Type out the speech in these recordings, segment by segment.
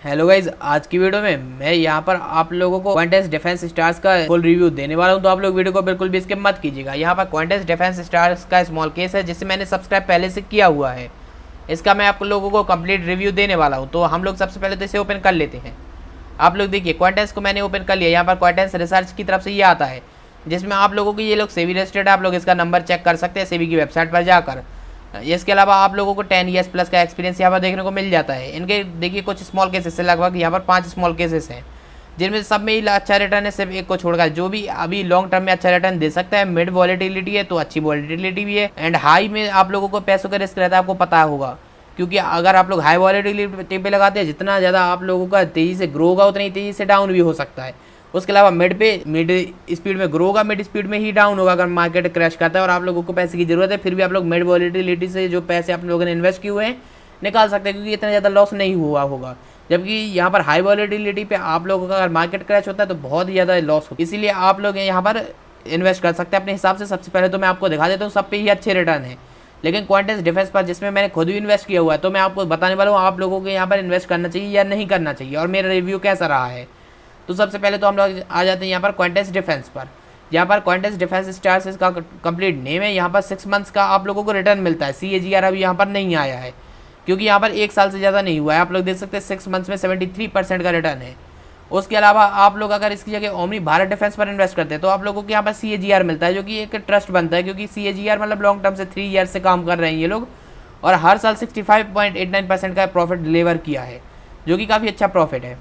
Hello guys, आज की video में मैं यहाँ पर आप लोगों को क्वांटस डिफेंस स्टार्स का फुल रिव्यू देने वाला हूँ। तो आप लोग वीडियो को बिल्कुल भी स्किप मत कीजिएगा। यहाँ पर क्वांटस डिफेंस स्टार्स का स्मॉल केस है जिससे मैंने सब्सक्राइब पहले से किया हुआ है। इसका मैं आप लोगों को कंप्लीट रिव्यू देने वाला हूँ। तो हम लोग सबसे पहले तो इसे ओपन कर लेते हैं। आप लोग देखिए, क्वांटस को मैंने ओपन कर लिया। यहाँ पर क्वांटस रिसर्च की तरफ से ये आता है जिसमें आप लोगों को ये लोग सेबी रजिस्टर्ड है। आप लोग इसका नंबर चेक कर सकते हैं सेबी की वेबसाइट पर जाकर। इसके अलावा आप लोगों को 10 ईयर्स प्लस का एक्सपीरियंस यहाँ पर देखने को मिल जाता है। इनके देखिए कुछ स्मॉल केसेस से लगभग यहाँ पर 5 स्मॉल केसेस हैं जिनमें सब में ही अच्छा रिटर्न है, सिर्फ एक को छोड़कर। जो भी अभी लॉन्ग टर्म में अच्छा रिटर्न दे सकता है, मिड वॉलेटिलिटी है तो अच्छी वॉलेटिलिटी भी है, एंड हाई में आप लोगों को पैसों का रिस्क रहता है, आपको पता होगा। क्योंकि अगर आप लोग हाई वॉलेटिलिटी पे लगाते हैं, जितना ज़्यादा आप लोगों का तेज़ी से ग्रो होगा उतनी तेज़ी से डाउन भी हो सकता है। उसके अलावा मिड स्पीड में ग्रो होगा, मिड स्पीड में ही डाउन होगा अगर मार्केट क्रैश करता है और आप लोगों को पैसे की ज़रूरत है। फिर भी आप लोग मिड वॉलेटिलिटी से जो पैसे आप लोगों ने इन्वेस्ट किए हुए हैं निकाल सकते हैं, क्योंकि इतना ज़्यादा लॉस नहीं हुआ होगा। जबकि यहाँ पर हाई वॉलेटिलिटी पे आप लोगों का अगर मार्केट क्रैश होता है तो बहुत ही ज़्यादा लॉस होगा। इसीलिए आप लोग यहाँ पर इन्वेस्ट कर सकते हैं अपने हिसाब से। सबसे पहले तो मैं आपको दिखा देता हूँ, सब पे ही अच्छे रिटर्न है। लेकिन क्वांटस डिफेंस पर जिसमें मैंने खुद भी इन्वेस्ट किया हुआ है, तो मैं आपको बताने वाला हूँ आप लोगों को यहाँ पर इन्वेस्ट करना चाहिए या नहीं करना चाहिए और मेरा रिव्यू कैसा रहा है। तो सबसे पहले तो हम लोग आ जाते हैं यहाँ पर क्वांटस डिफेंस पर। यहाँ पर क्वांटस डिफेंस स्टार्स इसका कंप्लीट नेम है। यहाँ पर 6 मंथ्स का आप लोगों को रिटर्न मिलता है। CAGR अभी यहाँ पर नहीं आया है क्योंकि यहाँ पर 1 साल से ज़्यादा नहीं हुआ है। आप लोग देख सकते हैं 6 मंथ्स में 73% का रिटर्न है। उसके अलावा आप लोग अगर इसकी जगह ओमनी भारत डिफेंस पर इन्वेस्ट करते हैं तो आप लोगों को यहाँ पर CAGR मिलता है, जो कि एक ट्रस्ट बनता है, क्योंकि CAGR मतलब लॉन्ग टर्म से 3 ईयर से काम कर रहे हैं ये लोग, और हर साल 65.89% का प्रॉफिट डिलीवर किया है, जो कि काफ़ी अच्छा प्रॉफिट है।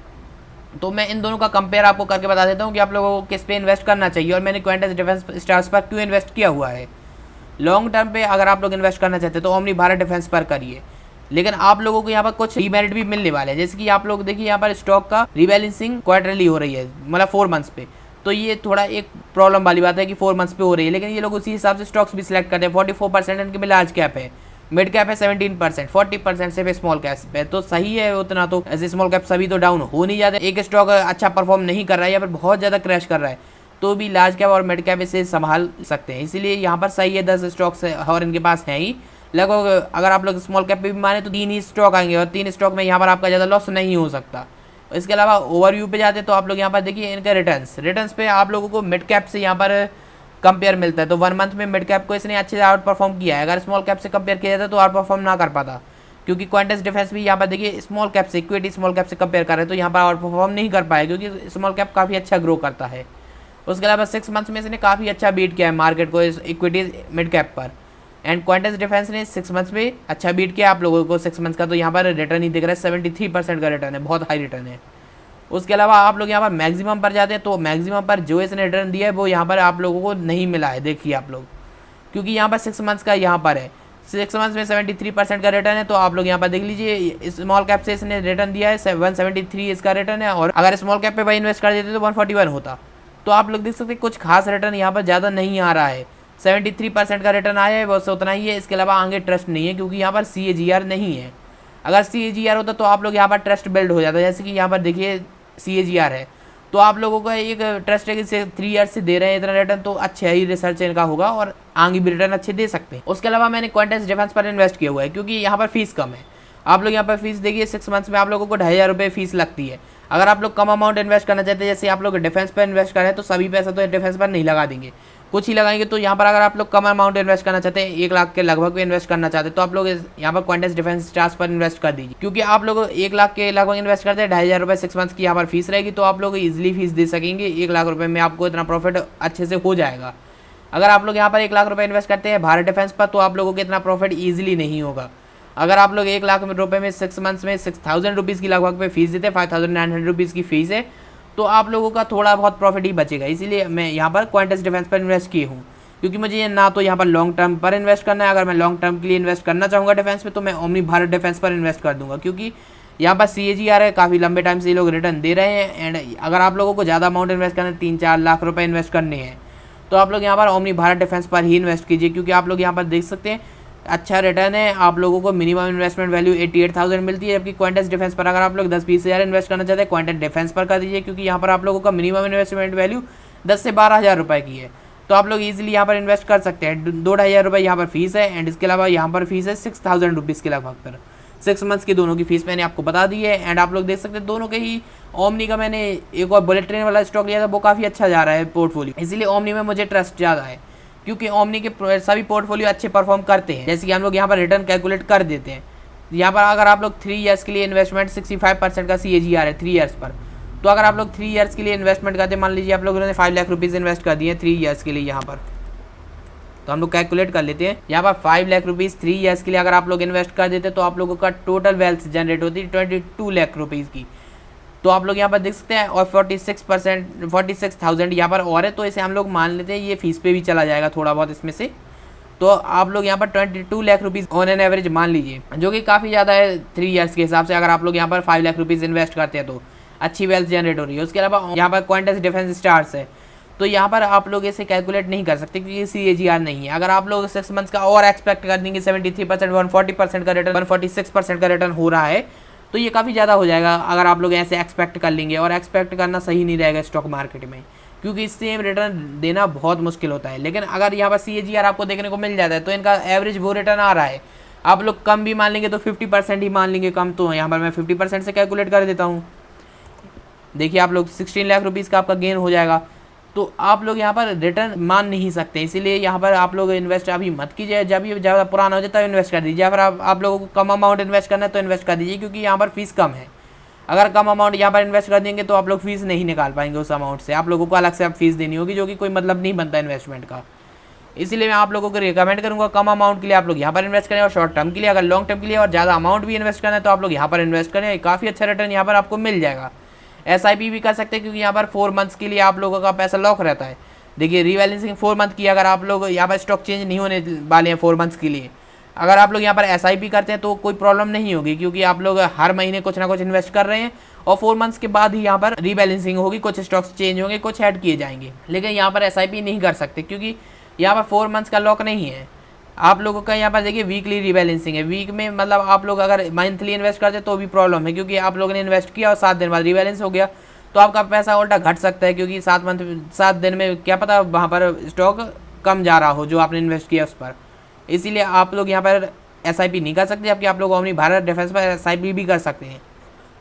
तो मैं इन दोनों का कंपेयर आपको करके बता देता हूँ कि आप लोगों को किस पे इन्वेस्ट करना चाहिए और मैंने क्वांटस डिफेंस स्टार्स पर क्यों इन्वेस्ट किया हुआ है। लॉन्ग टर्म पे अगर आप लोग इन्वेस्ट करना चाहते हैं तो ओमनी भारत डिफेंस पर करिए, लेकिन आप लोगों को यहाँ पर कुछ डीमेरिट भी मिलने वाले हैं। जैसे कि आप लोग देखिए, यहाँ पर स्टॉक का रीबैलेंसिंग क्वार्टरली हो रही है, मतलब 4 मंथ्स पे। तो ये थोड़ा एक प्रॉब्लम वाली बात है कि 4 मंथ्स पे हो रही है, लेकिन ये लोग उसी हिसाब से स्टॉक्स भी सिलेक्ट करते हैं। 44% इनके में लार्ज कैप है, मिड कैप है 17%, 40% सिर्फ स्मॉल कैप है। तो सही है उतना, तो ऐसे स्मॉल कैप सभी तो डाउन हो नहीं जाते। एक स्टॉक अच्छा परफॉर्म नहीं कर रहा है या फिर बहुत ज़्यादा क्रैश कर रहा है तो भी लार्ज कैप और मिड कैप इसे संभाल सकते हैं। इसीलिए यहाँ पर सही है, 10 स्टॉक्स और इनके पास हैं ही। लगभग अगर आप लोग स्मॉल कैप पे भी माने तो 3 ही स्टॉक आएंगे और 3 स्टॉक में यहाँ पर आपका ज़्यादा लॉस नहीं हो सकता। इसके अलावा ओवरव्यू पे जाते तो आप लोग यहाँ पर देखिए इनके रिटर्न्स पे आप लोगों को मिड कैप से यहाँ पर कंपेयर मिलता है। तो 1 मंथ में मिड कैप को इसने अच्छे से आउट परफॉर्म किया है। अगर स्मॉल कैप से कंपेयर किया जाता तो आउट परफॉर्म ना कर पाता, क्योंकि क्वांटस डिफेंस भी यहाँ पर देखिए स्मॉल कैप से, इक्विटी स्मॉल कैप से कंपेयर कर रहे हैं तो यहाँ पर आउट परफॉर्म नहीं कर पाए, क्योंकि स्मॉल कैप काफ़ी अच्छा ग्रो करता है। उसके अलावा 6 मंथ्स में इसने काफ़ी अच्छा बीट किया है मार्केट को इक्विटी मिड कैप पर, एंड क्वांटस डिफेंस ने 6 मंथ्स में अच्छा बीट किया आप लोगों को 6 मंथ्स का। तो यहाँ पर रिटर्न ही दिख रहा है, 73% का रिटर्न है, बहुत हाई रिटर्न है। उसके अलावा आप लोग यहाँ पर मैक्सिमम पर जाते हैं तो मैक्सिमम पर जो इसने रिटर्न दिया है वो यहाँ पर आप लोगों को नहीं मिला है। देखिए आप लोग, क्योंकि यहाँ पर 6 मंथ्स का यहाँ पर है, 6 मंथ्स में 73% का रिटर्न है। तो आप लोग यहाँ पर देख लीजिए, स्मॉल कैप से इसने रिटर्न दिया है 173 इसका रिटर्न है, और अगर स्मॉल कैप पे भाई इन्वेस्ट कर देते तो 141 होता। तो आप लोग देख सकते हैं कुछ खास रिटर्न यहाँ पर ज़्यादा नहीं आ रहा है। 73% का रिटर्न आया है, बस उतना ही है। इसके अलावा आगे ट्रस्ट नहीं है, क्योंकि यहाँ पर CAGR नहीं है। अगर CAGR होता तो आप लोग यहाँ पर ट्रस्ट बिल्ड हो जाता। जैसे कि यहाँ पर देखिए CAGR है, तो आप लोगों का एक ट्रस्ट है कि 3 ईयर्स से दे रहे हैं इतना रिटर्न, तो अच्छा ही रिसर्च इनका होगा और आगे भी रिटर्न अच्छे दे सकते हैं। उसके अलावा मैंने क्वांटस डिफेंस पर इन्वेस्ट किया हुआ है, क्योंकि यहाँ पर फीस कम है। आप लोग यहाँ पर फीस देखिए, 6 मंथ्स में आप लोगों को 2,500 रुपये फीस लगती है। अगर आप लोग कम अमाउंट इन्वेस्ट करना चाहते हैं, जैसे आप लोग डिफेंस पर इन्वेस्ट करें, तो सभी पैसा तो डिफेंस पर नहीं लगा देंगे, कुछ ही लगाएंगे। तो यहाँ पर अगर आप लोग कम अमाउंट इन्वेस्ट करना चाहते हैं, 1 लाख के लगभग पे इन्वेस्ट करना चाहते हैं, तो आप लोग यहाँ पर क्वांटस डिफेंस स्टार्स पर इन्वेस्ट कर दीजिए। क्योंकि आप लोग 1 लाख के लगभग इन्वेस्ट करते हैं, 2,500 रुपये 6 मंथ्स की यहाँ पर फीस रहेगी, तो आप लोग ईजिली फीस दे सकेंगे। 1 लाख रुपये में आपको इतना प्रॉफिट अच्छे से हो जाएगा। अगर आप लोग यहाँ पर 1 लाख रुपये इन्वेस्ट करते हैं भारत डिफेंस पर, तो आप लोगों को इतना प्रॉफिट ईजिली नहीं होगा। अगर आप लोग 1 लाख रुपये में 6 मंथ्स में 6,000 रुपीज़ की लगभग पे फीस देते हैं, 5,900 रुपीज़ की फीस है, तो आप लोगों का थोड़ा बहुत प्रॉफिट ही बचेगा। इसीलिए मैं यहाँ पर क्वांटस डिफेंस पर इन्वेस्ट की हूँ, क्योंकि मुझे ना तो यहाँ पर लॉन्ग टर्म पर इन्वेस्ट करना है। अगर मैं लॉन्ग टर्म के लिए इन्वेस्ट करना चाहूँगा डिफेंस पे, तो मैं ओमनी भारत डिफेंस पर इन्वेस्ट कर दूँगा, क्योंकि यहाँ पर CAGR है, काफ़ी लंबे टाइम से ये लोग रिटर्न दे रहे हैं। एंड अगर आप लोगों को ज़्यादा अमाउंट इन्वेस्ट करना है, 3-4 लाख रुपये इन्वेस्ट करने हैं, तो आप लोग यहाँ पर ओमनी भारत डिफेंस पर ही इन्वेस्ट कीजिए। क्योंकि आप लोग यहाँ पर देख सकते हैं अच्छा रिटर्न है। आप लोगों को मिनिमम इन्वेस्टमेंट वैल्यू 88,000 मिलती है, जबकि क्वांटस डिफेंस पर अगर आप लोग 10-20 हज़ार इन्वेस्ट करना चाहते हैं, क्वांटस डिफेंस पर कर दीजिए, क्योंकि यहाँ पर आप लोगों का मिनिमम इन्वेस्टमेंट वैल्यू 10 से 12,000 रुपये की है। तो आप लोग इजीली यहाँ पर इन्वेस्ट कर सकते हैं। 2-2,500 रुपये यहाँ पर फीस है, एंड इसके अलावा यहाँ पर फीस है 6,000 रुपीज़ के लगभग पर। 6 मंथ्स की दोनों की फीस मैंने आपको बता दी है। एंड आप लोग देख सकते हैं दोनों के ही ओमनी का मैंने एक और बुलेट ट्रेन वाला स्टॉक लिया था, वो काफ़ी अच्छा जा रहा है पोर्टफोलियो, इसलिए ओमनी में मुझे ट्रस्ट ज़्यादा है क्योंकि ओमनी के सभी पोर्टफोलियो अच्छे परफॉर्म करते हैं। जैसे कि हम लोग यहाँ पर रिटर्न कैलकुलेट कर देते हैं। यहाँ पर अगर आप लोग 3 ईयर्स के लिए इन्वेस्टमेंट 65% का CAGR है 3 ईयर्स पर, तो अगर आप लोग 3 ईयर्स के लिए इन्वेस्टमेंट करते हैं, मान लीजिए आप लोगों ने 5 लाख रुपीज़ इन्वेस्ट कर दिए 3 ईयर्स के लिए यहाँ पर, तो हम लोग कैलकुलेट कर लेते हैं। यहाँ पर 5 लाख रुपीज़ 3 ईयर्स के लिए अगर आप लोग इन्वेस्ट कर देते तो आप लोगों का टोटल वेल्थ जनरेट होती है 22 लाख रुपीज़ की। तो आप लोग यहाँ पर देख सकते हैं और 46,000 यहाँ पर और है, तो इसे हम लोग मान लेते हैं ये फीस पे भी चला जाएगा थोड़ा बहुत इसमें से। तो आप लोग यहाँ पर 22 lakh rupees on an average मान लीजिए, जो कि काफ़ी ज़्यादा है 3 ईयर्स के हिसाब से। अगर आप लोग यहाँ पर 5 लाख रुपीज़ इन्वेस्ट करते हैं तो अच्छी वेल्थ जनरेट हो रही है। उसके अलावा यहाँ पर क्वांटस डिफेंस स्टार्स है, तो यहाँ पर आप लोग इसे कैलकुलेट नहीं कर सकते क्योंकि CAGR नहीं है। अगर आप लोग 6 मंथ्स का और एक्सपेक्ट कर देंगे 73%, 140% का रिटर्न, 146% का रिटर्न हो रहा है, तो ये काफ़ी ज़्यादा हो जाएगा अगर आप लोग ऐसे एक्सपेक्ट कर लेंगे। और एक्सपेक्ट करना सही नहीं रहेगा स्टॉक मार्केट में, क्योंकि इससे रिटर्न देना बहुत मुश्किल होता है। लेकिन अगर यहाँ पर CAGR आपको देखने को मिल जाता है तो इनका एवरेज वो रिटर्न आ रहा है। आप लोग कम भी मान लेंगे तो 50% ही मान लेंगे कम, तो यहाँ पर मैं 50% से कैलकुलेट कर देता हूँ। देखिए आप लोग 16 लाख रुपीज़ का आपका गेन हो जाएगा। तो आप लोग यहाँ पर रिटर्न मान नहीं सकते, इसीलिए यहाँ पर आप लोग इन्वेस्ट अभी मत कीजिए। जब ये ज़्यादा पुराना हो जाता है इन्वेस्ट कर दीजिए, या फिर आप लोगों को कम अमाउंट इन्वेस्ट करना है तो इन्वेस्ट कर दीजिए, क्योंकि यहाँ पर फीस कम है। अगर कम अमाउंट यहाँ पर इन्वेस्ट कर देंगे तो आप लोग फीस नहीं निकाल पाएंगे उस अमाउंट से, आप लोगों को अलग से आप फीस देनी होगी, जो कि कोई मतलब नहीं बनता इन्वेस्टमेंट का। इसलिए मैं आप लोगों को रिकमेंड करूँगा कम अमाउंट के लिए आप लोग यहाँ पर इन्वेस्ट करें, और शॉर्ट टर्म के लिए अगर लॉन्ग टर्म के लिए और ज़्यादा अमाउंट भी इन्वेस्ट करना है तो आप लोग यहाँ पर इन्वेस्ट करें। काफ़ी अच्छा रिटर्न यहाँ पर आपको मिल जाएगा। SIP भी कर सकते हैं, क्योंकि यहाँ पर 4 मंथ्स के लिए आप लोगों का पैसा लॉक रहता है। देखिए रीबैलेंसिंग 4 मंथ की, अगर आप लोग यहाँ पर स्टॉक चेंज नहीं होने वाले हैं 4 मंथ्स के लिए, अगर आप लोग यहाँ पर SIP करते हैं तो कोई प्रॉब्लम नहीं होगी, क्योंकि आप लोग हर महीने कुछ ना कुछ इन्वेस्ट कर रहे हैं और 4 मंथ्स के बाद ही यहाँ पर रीबैलेंसिंग होगी, कुछ स्टॉक्स चेंज होंगे, कुछ ऐड किए जाएंगे। लेकिन यहाँ पर SIP नहीं कर सकते क्योंकि यहाँ पर 4 मंथ्स का लॉक नहीं है। आप लोगों का यहाँ पर देखिए वीकली रीबैलेंसिंग है। वीक में मतलब आप लोग अगर मंथली इन्वेस्ट करते तो भी प्रॉब्लम है, क्योंकि आप लोगों ने इन्वेस्ट किया और 7 दिन बाद रीबैलेंस हो गया तो आपका पैसा उल्टा घट सकता है, क्योंकि 7 दिन में क्या पता वहाँ पर स्टॉक कम जा रहा हो जो आपने इन्वेस्ट किया उस पर। इसीलिए आप लोग यहाँ पर SIP नहीं कर सकते, जबकि आप लोग ओमनी भारत डिफेंस पर SIP भी कर सकते हैं।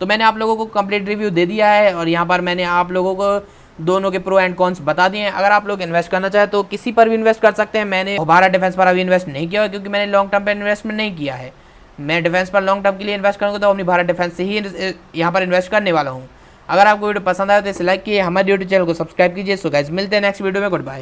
तो मैंने आप लोगों को कंप्लीट रिव्यू दे दिया है, और यहाँ पर मैंने आप लोगों को दोनों के प्रो एंड कॉन्स बता दिए हैं। अगर आप लोग इन्वेस्ट करना चाहे तो किसी पर भी इन्वेस्ट कर सकते हैं। मैंने भारत डिफेंस पर अभी इन्वेस्ट नहीं किया है, क्योंकि मैंने लॉन्ग टर्म पर इन्वेस्टमेंट नहीं किया है। मैं डिफेंस पर लॉन्ग टर्म के लिए इन्वेस्ट करूँगा तो ओमनी भारत डिफेंस से ही यहाँ पर इन्वेस्ट करने वाला हूँ। अगर आपको वीडियो पसंद आया तो इसे लाइक कीजिए, हमारे यूट्यूब चैनल को सब्सक्राइब कीजिए। सो गाइस मिलते हैं नेक्स्ट वीडियो में, गुड बाय।